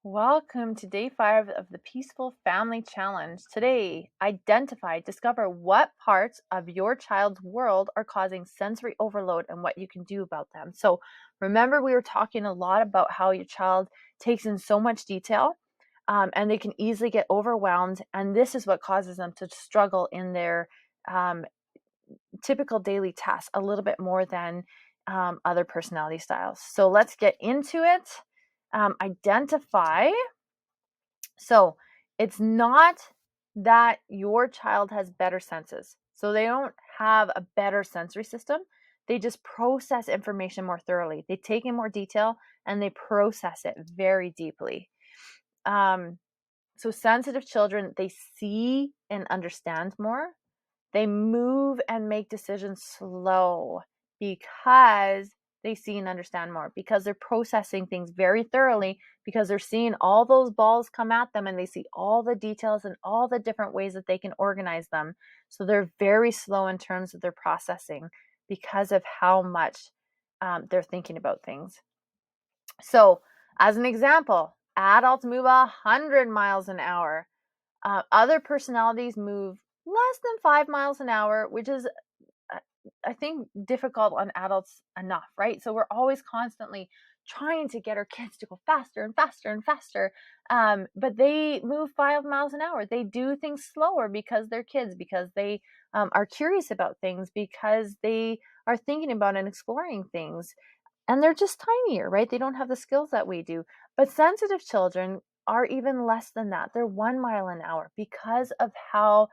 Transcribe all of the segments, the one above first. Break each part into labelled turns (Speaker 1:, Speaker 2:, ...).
Speaker 1: Welcome to day 5 of the Peaceful Family Challenge. Today, discover what parts of your child's world are causing sensory overload and what you can do about them. So, remember, we were talking a lot about how your child takes in so much detail and they can easily get overwhelmed. And this is what causes them to struggle in their um, typical daily tasks a little bit more than other personality styles. So, let's get into it. Identify. So it's not that your child has better senses. So they don't have a better sensory system. They just process information more thoroughly. They take in more detail and they process it very deeply. So sensitive children, they see and understand more. They move and make decisions slow because they see and understand more, because they're processing things very thoroughly, because they're seeing all those balls come at them and they see all the details and all the different ways that they can organize them. So they're very slow in terms of their processing because of how much they're thinking about things. So, as an example, adults move 100 miles an hour. Other personalities move less than 5 miles an hour, which is, I think, difficult on adults enough, right? So we're always constantly trying to get our kids to go faster and faster and faster. But they move 5 miles an hour. They do things slower because they're kids, because they are curious about things, because they are thinking about and exploring things. And they're just tinier, right? They don't have the skills that we do. But sensitive children are even less than that. They're 1 mile an hour because of how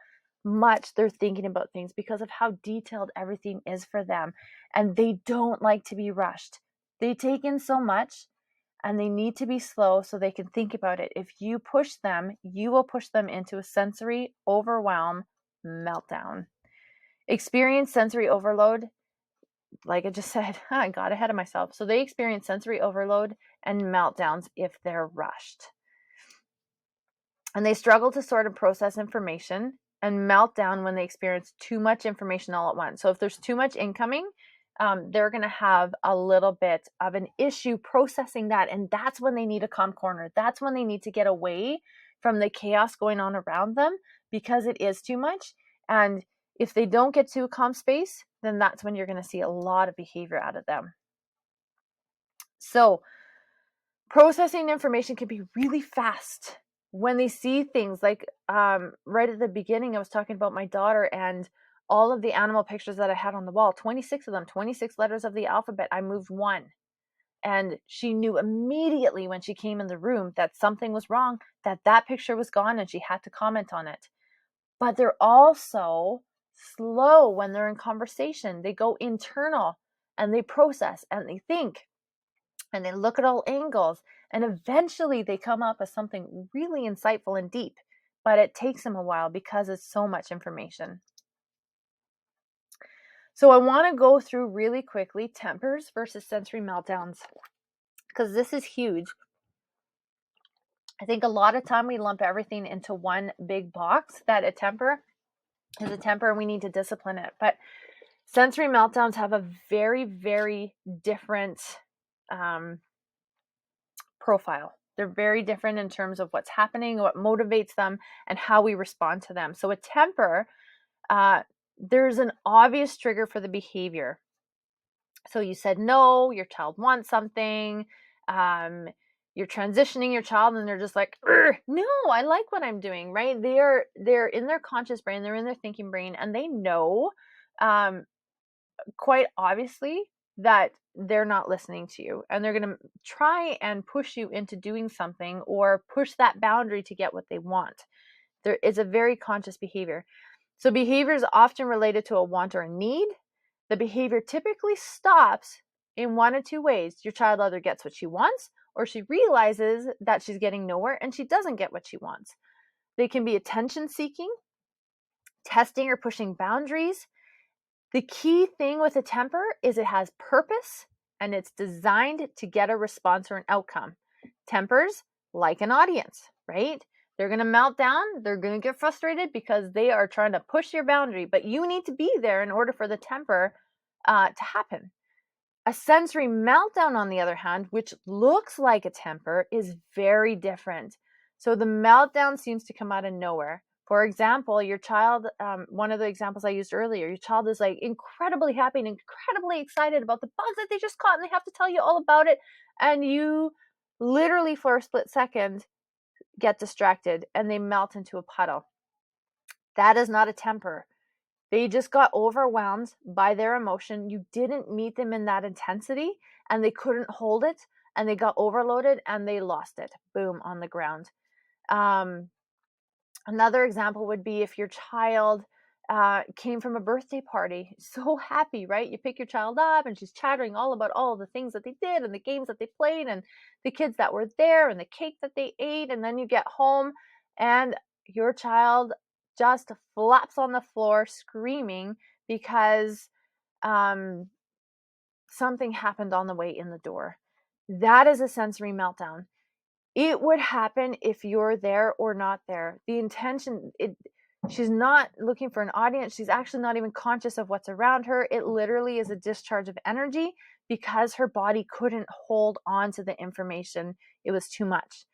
Speaker 1: much they're thinking about things, because of how detailed everything is for them. And they don't like to be rushed. They take in so much and they need to be slow so they can think about it. If you push them, you will push them into a sensory overwhelm meltdown. Experience sensory overload, like I just said, I got ahead of myself. So they experience sensory overload and meltdowns if they're rushed. And they struggle to sort and process information and meltdown when they experience too much information all at once. So if there's too much incoming, they're going to have a little bit of an issue processing that. And that's when they need a calm corner. That's when they need to get away from the chaos going on around them, because it is too much. And if they don't get to a calm space, then that's when you're going to see a lot of behavior out of them. So processing information can be really fast when they see things like right at the beginning, I was talking about my daughter and all of the animal pictures that I had on the wall, 26 of them, 26 letters of the alphabet. I moved one. And she knew immediately when she came in the room that something was wrong, that that picture was gone, and she had to comment on it. But they're also slow when they're in conversation. They go internal and they process and they think and they look at all angles, and eventually they come up with something really insightful and deep. But it takes them a while because it's so much information. So I want to go through really quickly tempers versus sensory meltdowns, because this is huge. I think a lot of time we lump everything into one big box, that a temper is a temper and we need to discipline it. But sensory meltdowns have a very, very different profile. They're very different in terms of what's happening, what motivates them, and how we respond to them. So a temper, there's an obvious trigger for the behavior. So you said no, your child wants something, you're transitioning your child and they're just like, no, I like what I'm doing, right? They're in their conscious brain, they're in their thinking brain, and they know quite obviously that they're not listening to you, and they're going to try and push you into doing something or push that boundary to get what they want. There is a very conscious behavior. So behavior is often related to a want or a need. The behavior typically stops in one of two ways. Your child either gets what she wants, or she realizes that she's getting nowhere and she doesn't get what she wants. They can be attention seeking, testing or pushing boundaries. The key thing with a temper is it has purpose and it's designed to get a response or an outcome. Tempers like an audience, right? They're going to melt down. They're going to get frustrated because they are trying to push your boundary, but you need to be there in order for the temper to happen. A sensory meltdown, on the other hand, which looks like a temper, is very different. So the meltdown seems to come out of nowhere. For example, your child, one of the examples I used earlier, your child is like incredibly happy and incredibly excited about the bugs that they just caught, and they have to tell you all about it. And you literally, for a split second, get distracted and they melt into a puddle. That is not a temper. They just got overwhelmed by their emotion. You didn't meet them in that intensity and they couldn't hold it and they got overloaded and they lost it. Boom, on the ground. Um, Another example would be if your child came from a birthday party, so happy, right? You pick your child up and she's chattering all about all the things that they did and the games that they played and the kids that were there and the cake that they ate. And then you get home and your child just flops on the floor screaming because something happened on the way in the door. That is a sensory meltdown. It would happen if you're there or not there. The intention, she's not looking for an audience. She's actually not even conscious of what's around her. It literally is a discharge of energy because her body couldn't hold on to the information. It was too much.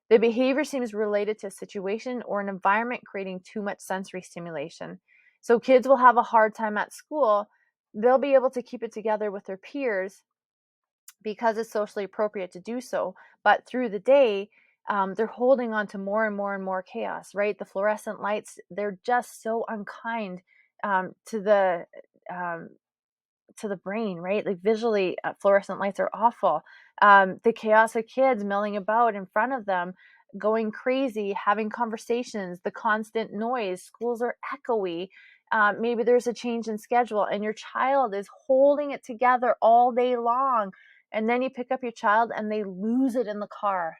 Speaker 1: The behavior seems related to a situation or an environment creating too much sensory stimulation. So kids will have a hard time at school. They'll be able to keep it together with their peers because it's socially appropriate to do so. But through the day, they're holding on to more and more and more chaos, right? The fluorescent lights, they're just so unkind to the brain, right? Like visually, fluorescent lights are awful. The chaos of kids milling about in front of them, going crazy, having conversations, the constant noise, schools are echoey. Maybe there's a change in schedule and your child is holding it together all day long. And then you pick up your child and they lose it in the car.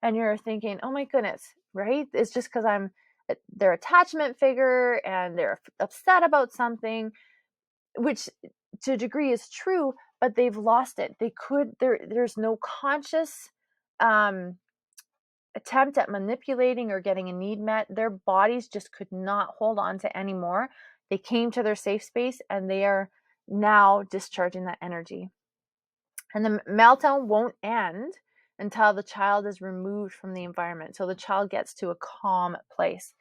Speaker 1: And you're thinking, oh my goodness, right? It's just because I'm their attachment figure and they're upset about something, which to a degree is true, but they've lost it. There's no conscious attempt at manipulating or getting a need met. Their bodies just could not hold on to anymore. They came to their safe space and they are now discharging that energy. And the meltdown won't end until the child is removed from the environment. So the child gets to a calm place.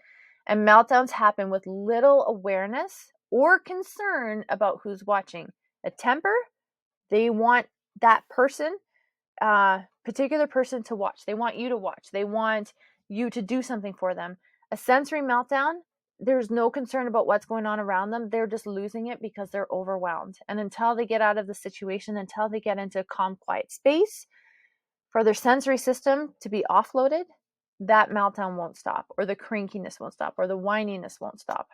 Speaker 1: And meltdowns happen with little awareness or concern about who's watching. A temper, they want that person, particular person to watch. They want you to watch. They want you to do something for them. A sensory meltdown, there's no concern about what's going on around them. They're just losing it because they're overwhelmed. And until they get out of the situation, until they get into a calm, quiet space for their sensory system to be offloaded, that meltdown won't stop, or the crankiness won't stop, or the whininess won't stop.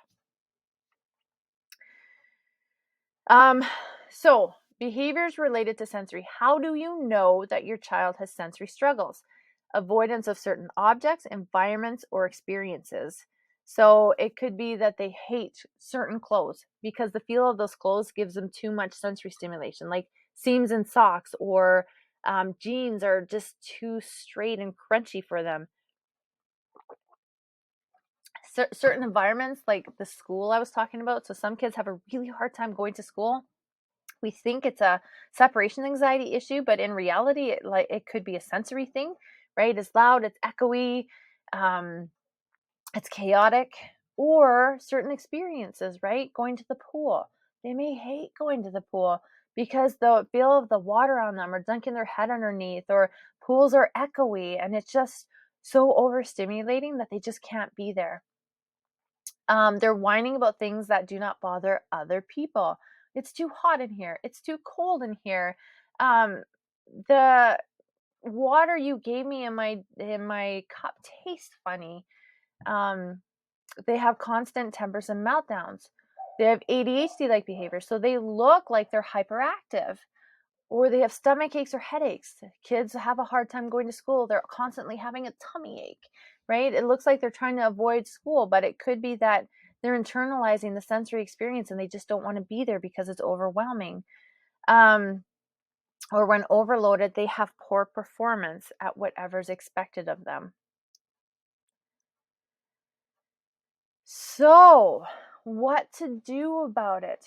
Speaker 1: So behaviors related to sensory. How do you know that your child has sensory struggles? Avoidance of certain objects, environments, or experiences. So it could be that they hate certain clothes because the feel of those clothes gives them too much sensory stimulation, like seams in socks, or jeans are just too straight and crunchy for them. Certain environments, like the school I was talking about. So some kids have a really hard time going to school. We think it's a separation anxiety issue, but in reality, it could be a sensory thing, right? It's loud, it's echoey, it's chaotic, or certain experiences, right? Going to the pool. They may hate going to the pool because the feel of the water on them, or dunking their head underneath, or pools are echoey, and it's just so overstimulating that they just can't be there. They're whining about things that do not bother other people. It's too hot in here. It's too cold in here. The water you gave me in my cup tastes funny. They have constant tempers and meltdowns. They have ADHD-like behavior, so they look like they're hyperactive, or they have stomach aches or headaches. Kids have a hard time going to school. They're constantly having a tummy ache, right? It looks like they're trying to avoid school, but it could be that they're internalizing the sensory experience and they just don't want to be there because it's overwhelming. Or when overloaded, they have poor performance at whatever's expected of them. So, what to do about it?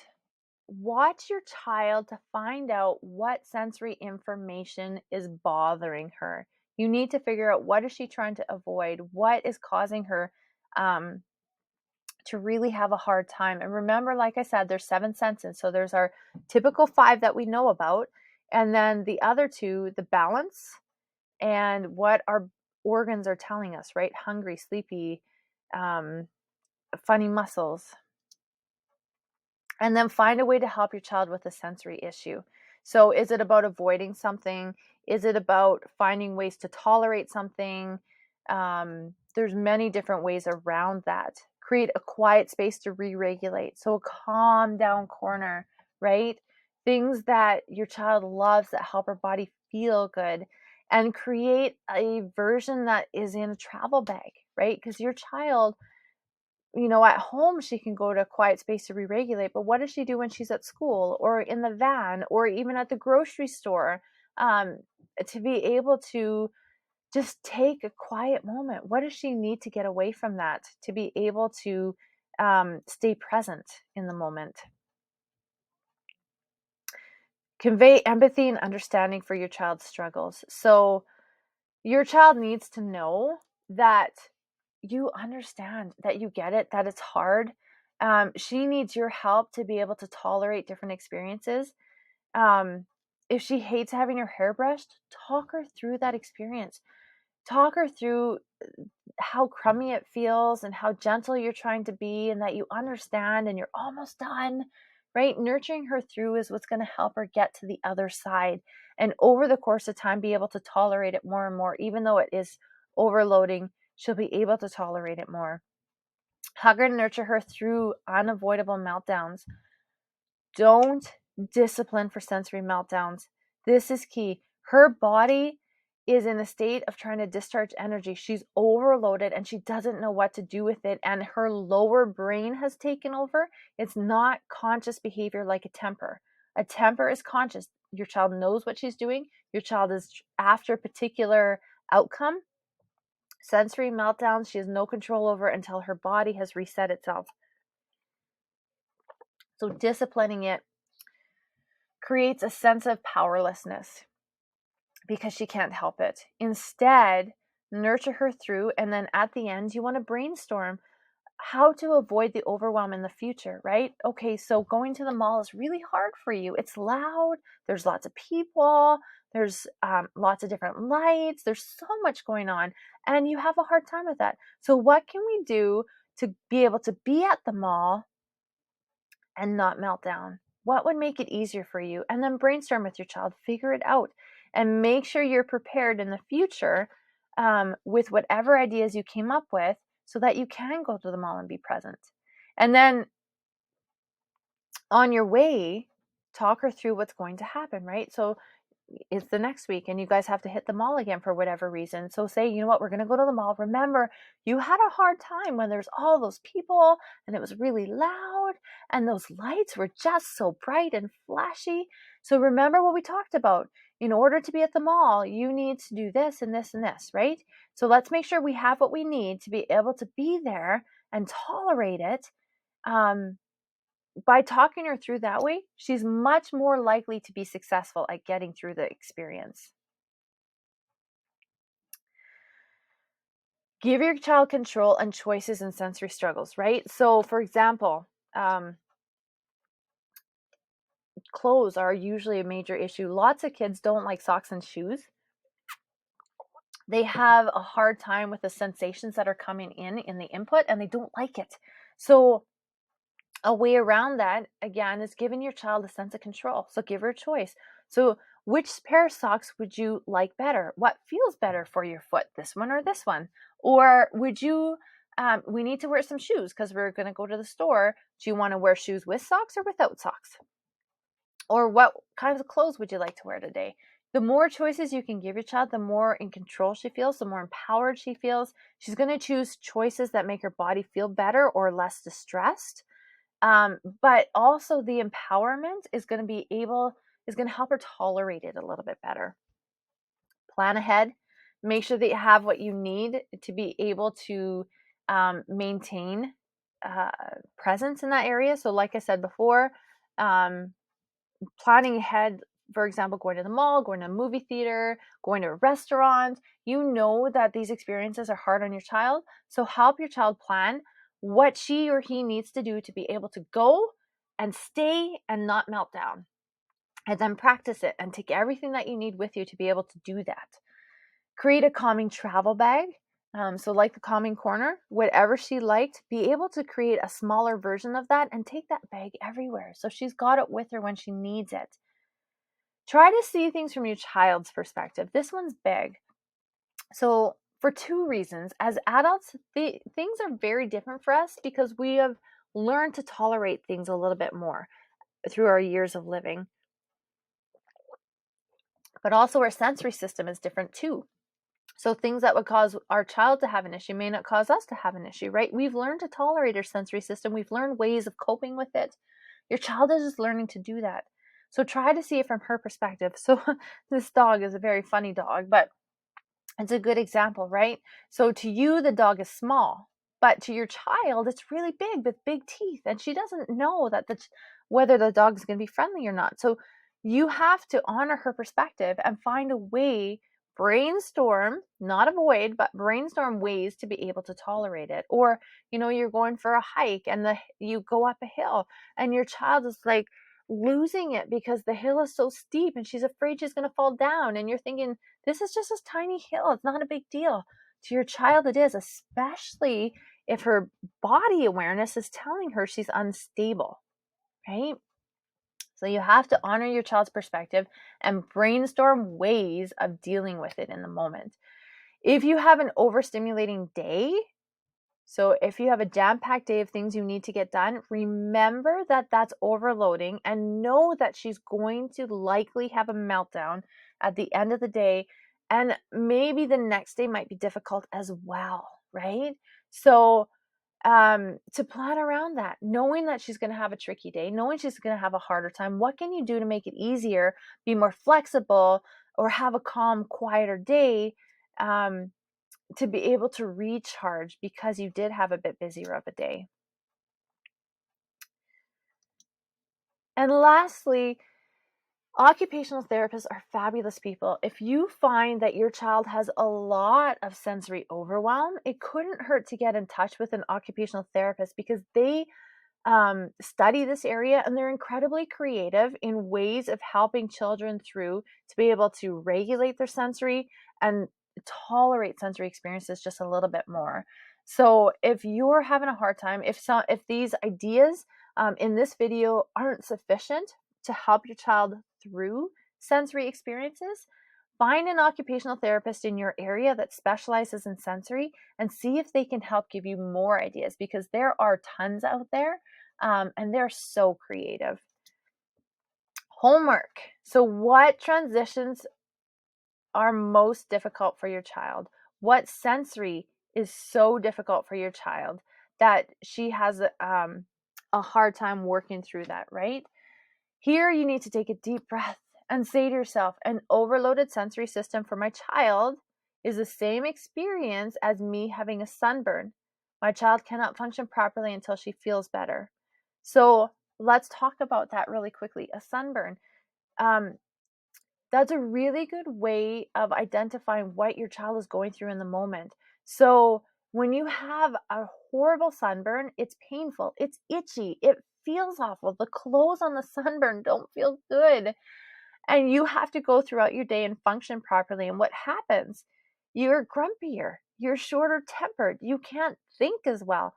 Speaker 1: watch your child to find out what sensory information is bothering her. You need to figure out, what is she trying to avoid? What is causing her um, to really have a hard time? And remember, like I said, there's 7 senses. So there's our typical 5 that we know about. And then the other 2, the balance and what our organs are telling us, right? Hungry, sleepy, um, funny muscles. And then find a way to help your child with a sensory issue. So is it about avoiding something? Is it about finding ways to tolerate something? There's many different ways around that. Create a quiet space to re-regulate. So a calm down corner, right? Things that your child loves that help her body feel good. And create a version that is in a travel bag, right? Because your child, at home, she can go to a quiet space to re-regulate, but what does she do when she's at school or in the van or even at the grocery store? um, to be able to just take a quiet moment, what does she need to get away from that, to be able to stay present in the moment? Convey empathy and understanding for your child's struggles. So your child needs to know that you understand, that you get it, that it's hard. She needs your help to be able to tolerate different experiences. Um, if she hates having her hair brushed, talk her through that experience. Talk her through how crummy it feels and how gentle you're trying to be, and that you understand and you're almost done, right? Nurturing her through is what's going to help her get to the other side. And over the course of time, be able to tolerate it more and more. Even though it is overloading, she'll be able to tolerate it more. Hug her and nurture her through unavoidable meltdowns. Don't discipline for sensory meltdowns. This is key. Her body is in a state of trying to discharge energy. She's overloaded and she doesn't know what to do with it. And her lower brain has taken over. It's not conscious behavior like a temper. A temper is conscious. Your child knows what she's doing. Your child is after a particular outcome. Sensory meltdowns, she has no control over until her body has reset itself. So disciplining it creates a sense of powerlessness because she can't help it. Instead, nurture her through, and then at the end, you want to brainstorm how to avoid the overwhelm in the future, right? Okay, so going to the mall is really hard for you. It's loud, there's lots of people, there's lots of different lights, there's so much going on, and you have a hard time with that. So, what can we do to be able to be at the mall and not melt down? What would make it easier for you? And then brainstorm with your child, figure it out, and make sure you're prepared in the future with whatever ideas you came up with so that you can go to the mall and be present. And then on your way, talk her through what's going to happen, right? So it's the next week and you guys have to hit the mall again for whatever reason. So say, you know what, we're going to go to the mall. Remember, you had a hard time when there's all those people and it was really loud and those lights were just so bright and flashy. So remember what we talked about. In order to be at the mall, you need to do this and this and this, right? So let's make sure we have what we need to be able to be there and tolerate it. By talking her through that way, she's much more likely to be successful at getting through the experience. Give your child control and choices in sensory struggles, right? So, for example, clothes are usually a major issue. Lots of kids don't like socks and shoes. They have a hard time with the sensations that are coming in the input, and they don't like it. So, a way around that, again, is giving your child a sense of control. So give her a choice. So which pair of socks would you like better? What feels better for your foot, this one or this one? Or would you, we need to wear some shoes because we're going to go to the store. Do you want to wear shoes with socks or without socks? Or what kinds of clothes would you like to wear today? The more choices you can give your child, the more in control she feels, the more empowered she feels. She's going to choose choices that make her body feel better or less distressed. But also the empowerment is going to help her tolerate it a little bit better. Plan ahead. Make sure that you have what you need to be able to maintain presence in that area. So like I said before, planning ahead, for example, going to the mall, going to a movie theater, going to a restaurant. You know that these experiences are hard on your child. So help your child plan what she or he needs to do to be able to go and stay and not melt down. And then practice it and take everything that you need with you to be able to do that. Create a calming travel bag. So like the calming corner, whatever she liked, be able to create a smaller version of that and take that bag everywhere. So she's got it with her when she needs it. Try to see things from your child's perspective. This one's big. So for two reasons, as adults, things are very different for us because we have learned to tolerate things a little bit more through our years of living. But also our sensory system is different too. So things that would cause our child to have an issue may not cause us to have an issue, right? We've learned to tolerate our sensory system. We've learned ways of coping with it. Your child is just learning to do that. So try to see it from her perspective. So this dog is a very funny dog, but it's a good example, right? So to you, the dog is small, but to your child, it's really big with big teeth. And she doesn't know that whether the dog is going to be friendly or not. So you have to honor her perspective and find a way, brainstorm, not avoid, but brainstorm ways to be able to tolerate it. Or, you're going for a hike and you go up a hill and your child is like losing it because the hill is so steep and she's afraid she's going to fall down. And you're thinking, this is just a tiny hill. It's not a big deal. To your child, it is, especially if her body awareness is telling her she's unstable, right? So you have to honor your child's perspective and brainstorm ways of dealing with it in the moment. If you have an overstimulating day, so if you have a jam-packed day of things you need to get done, remember that that's overloading and know that she's going to likely have a meltdown at the end of the day. And maybe the next day might be difficult as well, right? So to plan around that, knowing that she's going to have a tricky day, knowing she's going to have a harder time, what can you do to make it easier, be more flexible, or have a calm, quieter day to be able to recharge because you did have a bit busier of a day. And lastly, occupational therapists are fabulous people. If you find that your child has a lot of sensory overwhelm, it couldn't hurt to get in touch with an occupational therapist because they study this area and they're incredibly creative in ways of helping children through to be able to regulate their sensory and tolerate sensory experiences just a little bit more. So if you're having a hard time, if these ideas in this video aren't sufficient to help your child through sensory experiences, find an occupational therapist in your area that specializes in sensory and see if they can help give you more ideas because there are tons out there and they're so creative. Homework. So what transitions are most difficult for your child? What sensory is so difficult for your child that she has a hard time working through that, right? Here you need to take a deep breath and say to yourself, an overloaded sensory system for my child is the same experience as me having a sunburn. My child cannot function properly until she feels better. So let's talk about that really quickly. A sunburn. That's a really good way of identifying what your child is going through in the moment. So when you have a horrible sunburn, it's painful, it's itchy, it feels awful. The clothes on the sunburn don't feel good. And you have to go throughout your day and function properly. And what happens? You're grumpier, you're shorter tempered, you can't think as well.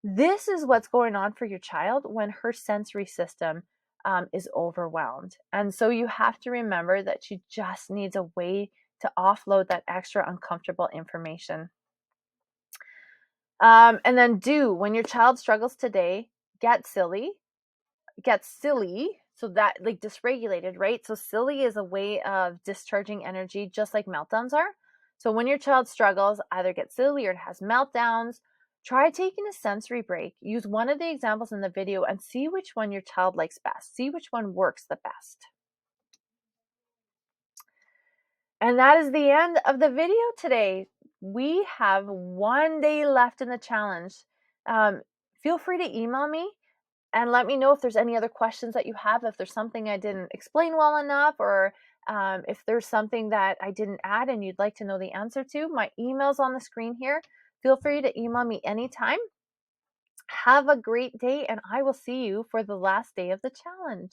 Speaker 1: This is what's going on for your child when her sensory system is overwhelmed. And so you have to remember that she just needs a way to offload that extra uncomfortable information. And then when your child struggles today, get silly. So that like dysregulated, right? So silly is a way of discharging energy just like meltdowns are. So when your child struggles, either get silly or it has meltdowns, try taking a sensory break. Use one of the examples in the video and see which one your child likes best. See which one works the best. And that is the end of the video today. We have one day left in the challenge. Feel free to email me And let me know if there's any other questions that you have, if there's something I didn't explain well enough, or if there's something that I didn't add and you'd like to know the answer to. My email's on the screen here. Feel free to email me anytime. Have a great day, and I will see you for the last day of the challenge.